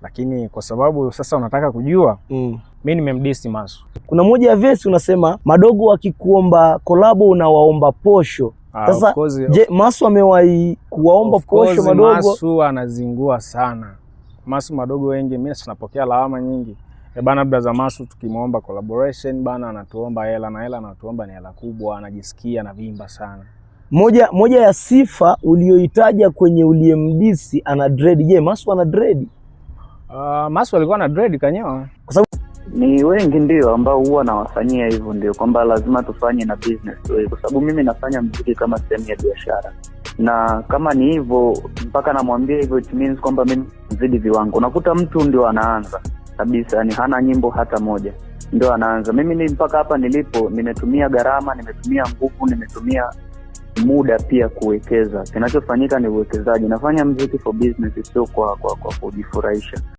lakini kwa sababu sasa unataka kujua, mimi nimemdisi Masu. Kuna moja ya verse unasema madogo wakikuomba kolabo unawaomba posho. Sasa je, Masu amewahi kuwaomba posho madogo? Masu anazingua sana. Masu madogo wengi mimi tunapokea lawama nyingi. Bana brother Masu tukimuomba collaboration bana anatuomba hela, na hela anatuomba ni hela kubwa, anajisikia na vimba sana. Moja ya sifa ulioitaja kwenye uliyemdisi ana dread. Je, Masu ana dread? Masu alikuwa na dread kanyoa. Kwa sababu ni wengi ndio ambao huwa nawafanyia hivyo, ndio kwamba lazima tufanye na business kwa sababu mimi nafanya muziki kama sehemu ya biashara. Na kama ni hivyo mpaka namwambia hivyo, it means kwamba mimi mzidi viwango. Unakuta mtu ndio anaanza kabisa, yani hana nyimbo hata moja, ndio anaanza. Mimi ni mpaka hapa nilipo nimetumia gharama, nimetumia nguvu, nimetumia muda pia kuwekeza. Kinachofanyika ni uwekezaji. Nafanya muziki for business, sio kwa kujifurahisha.